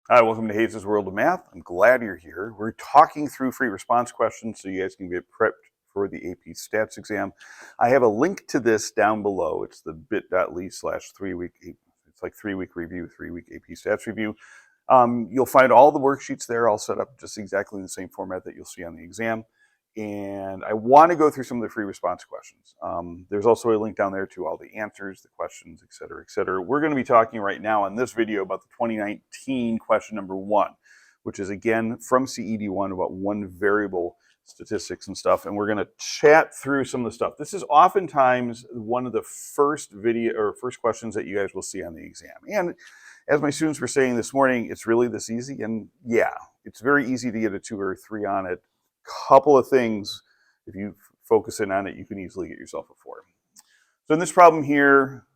Hi, welcome to Hayes' World of Math. I'm glad you're here. We're talking through free response questions so you guys can get prepped for the AP Stats exam. I have a link to this down below. It's the bit.ly/3week. It's like 3-week review, 3-week AP Stats review. You'll find all the worksheets there all set up just exactly in the same format that you'll see on the exam. And I want to go through some of the free response questions. There's also a link down there to all the answers, the questions, et cetera, et cetera. We're going to be talking right now in this video about the 2019 question number 1, which is again from CED1 about one variable statistics and stuff. And we're going to chat through some of the stuff. This is oftentimes one of the first questions that you guys will see on the exam. And as my students were saying this morning, it's really this easy. And yeah, it's very easy to get a 2 or 3 on it. Couple of things, if you focus in on it, you can easily get yourself a 4. So in this problem here,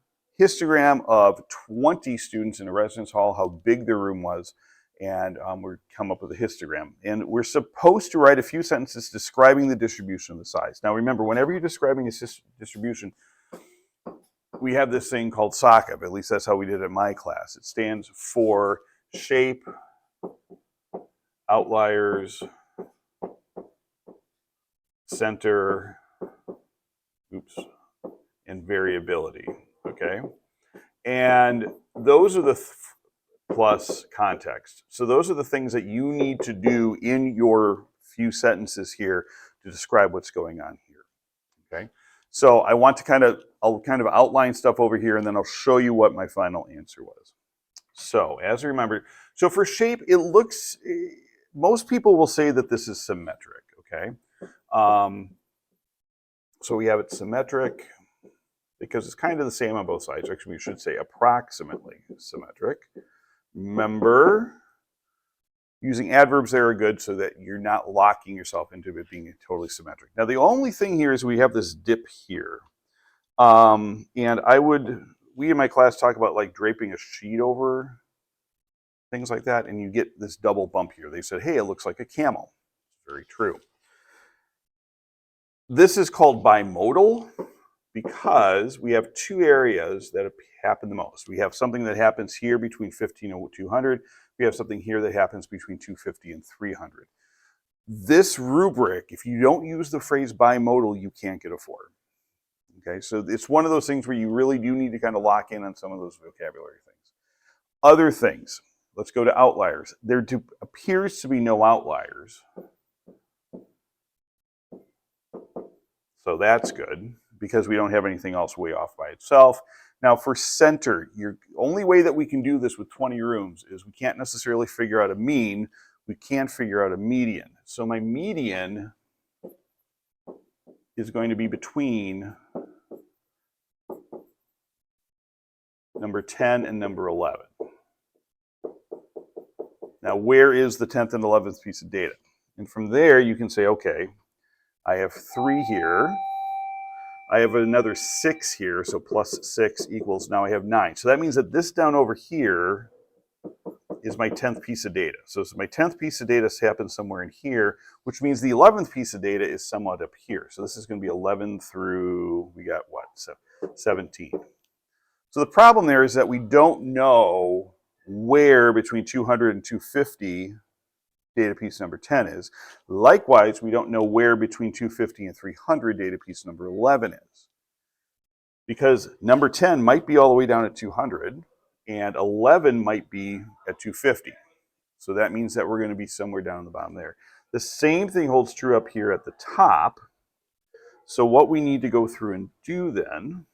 histogram of 20 students in a residence hall, how big their room was, and we come up with a histogram. And we're supposed to write a few sentences describing the distribution of the size. Now remember, whenever you're describing a distribution, we have this thing called SOCV, at least that's how we did it in my class. It stands for shape, outliers, center, and variability, okay? And those are the plus context. So those are the things that you need to do in your few sentences here to describe what's going on here, okay? So I want to I'll kind of outline stuff over here and then I'll show you what my final answer was. So as you remember, so for shape, it looks, most people will say that this is symmetric, okay? So we have it symmetric because it's kind of the same on both sides. Actually, we should say approximately symmetric. Remember, using adverbs there are good so that you're not locking yourself into it being totally symmetric. Now, the only thing here is we have this dip here. And we in my class talk about like draping a sheet over things like that, and you get this double bump here. They said, hey, it looks like a camel. Very true. This is called bimodal because we have 2 areas that happen the most. We have something that happens here between 15 and 200. We have something here that happens between 250 and 300. This rubric, if you don't use the phrase bimodal, you can't get a 4. Okay, so it's one of those things where you really do need to kind of lock in on some of those vocabulary things. Other things, let's go to outliers. There appears to be no outliers. So that's good because we don't have anything else way off by itself. Now for center, the only way that we can do this with 20 rooms is we can't necessarily figure out a mean, we can't figure out a median. So my median is going to be between number 10 and number 11. Now where is the 10th and 11th piece of data? And from there you can say, okay, I have 3 here. I have another 6 here, so plus 6 equals, now I have 9. So that means that this down over here is my 10th piece of data. So my 10th piece of data happens somewhere in here, which means the 11th piece of data is somewhat up here. So this is going to be 11 through, we got what, 17. So the problem there is that we don't know where between 200 and 250 data piece number 10 is. Likewise, we don't know where between 250 and 300 data piece number 11 is. Because number 10 might be all the way down at 200 and 11 might be at 250. So that means that we're going to be somewhere down the bottom there. The same thing holds true up here at the top. So what we need to go through and do then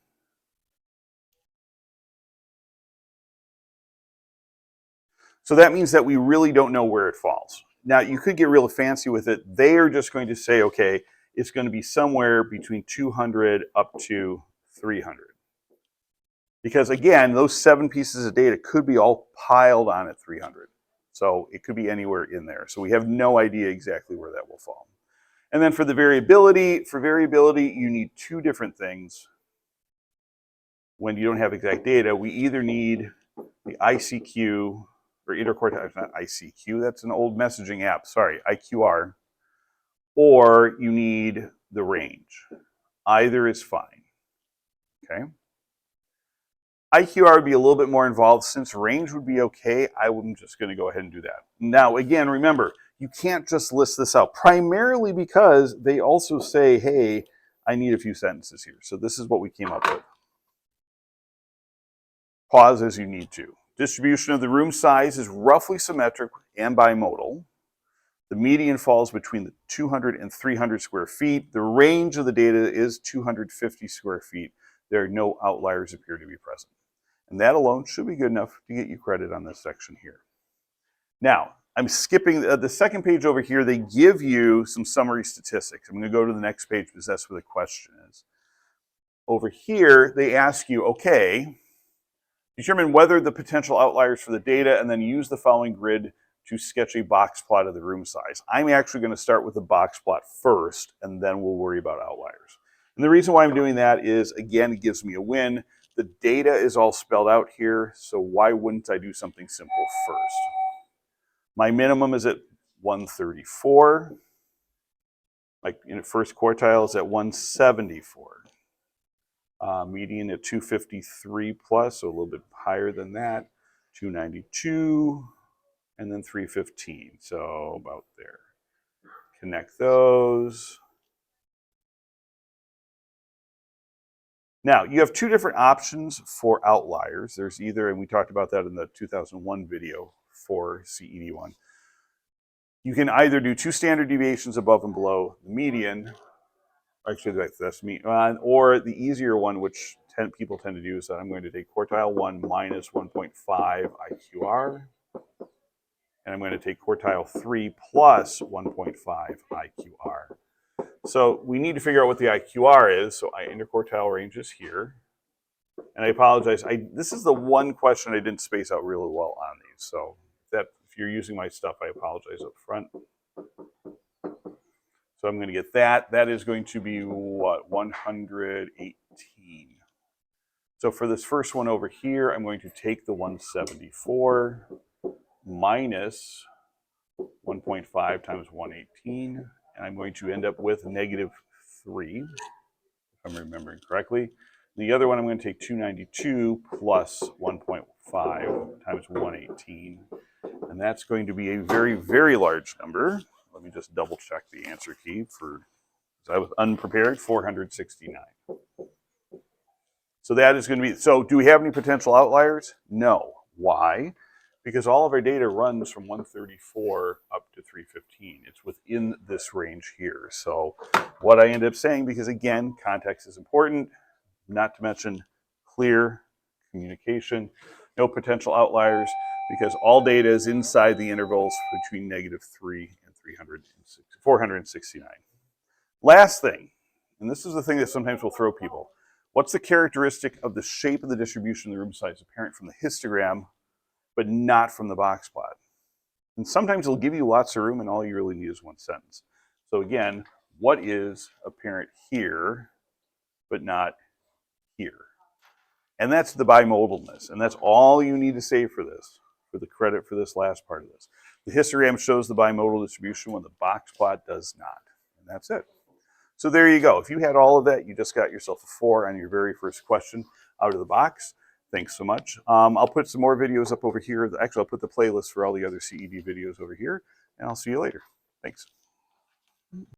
so that means that we really don't know where it falls. Now, you could get real fancy with it. They are just going to say, okay, it's going to be somewhere between 200 up to 300. Because again, those 7 pieces of data could be all piled on at 300. So it could be anywhere in there. So we have no idea exactly where that will fall. And then for variability, you need 2 different things. When you don't have exact data, we either need the ICQ, or interquartile, not ICQ, that's an old messaging app, sorry, IQR, or you need the range. Either is fine, okay? IQR would be a little bit more involved. Since range would be okay, I'm just going to go ahead and do that. Now, again, remember, you can't just list this out, primarily because they also say, hey, I need a few sentences here. So this is what we came up with. Pause as you need to. Distribution of the room size is roughly symmetric and bimodal. The median falls between the 200 and 300 square feet. The range of the data is 250 square feet. There are no outliers appear to be present. And that alone should be good enough to get you credit on this section here. Now, I'm skipping the second page over here. They give you some summary statistics. I'm going to go to the next page because that's where the question is. Over here, they ask you, okay, determine whether the potential outliers for the data and then use the following grid to sketch a box plot of the room size. I'm actually going to start with the box plot first, and then we'll worry about outliers. And the reason why I'm doing that is, again, it gives me a win. The data is all spelled out here, so why wouldn't I do something simple first? My minimum is at 134. Like in the first quartile is at 174. Median at 253 plus, so a little bit higher than that. 292, and then 315, so about there. Connect those. Now, you have two different options for outliers. There's either, and we talked about that in the 2001 video for CED1. You can either do two standard deviations above and below the median. Actually, that's me. Or the easier one, which people tend to do, is that I'm going to take quartile 1 minus 1.5 IQR. And I'm going to take quartile 3 plus 1.5 IQR. So we need to figure out what the IQR is. So interquartile range is here. And I apologize. This is the one question I didn't space out really well on these. So if you're using my stuff, I apologize up front. So I'm going to get that. That is going to be what? 118. So for this first one over here, I'm going to take the 174 minus 1.5 times 118, and I'm going to end up with -3, if I'm remembering correctly. The other one, I'm going to take 292 plus 1.5 times 118, and that's going to be a very, very large number. Let me just double check the answer key because I was unprepared, 469. So that is going to be, so do we have any potential outliers? No. Why? Because all of our data runs from 134 up to 315. It's within this range here. So what I end up saying, because again, context is important, not to mention clear communication, no potential outliers, because all data is inside the intervals between -3 and 469. Last thing, and this is the thing that sometimes will throw people. What's the characteristic of the shape of the distribution of the room size apparent from the histogram, but not from the box plot? And sometimes it'll give you lots of room and all you really need is one sentence. So again, what is apparent here, but not here? And that's the bimodalness. And that's all you need to say for this, for the credit for this last part of this. The histogram shows the bimodal distribution when the box plot does not. And that's it. So there you go. If you had all of that, you just got yourself a 4 on your very first question out of the box. Thanks so much. I'll put some more videos up over here. Actually, I'll put the playlist for all the other CED videos over here, and I'll see you later. Thanks.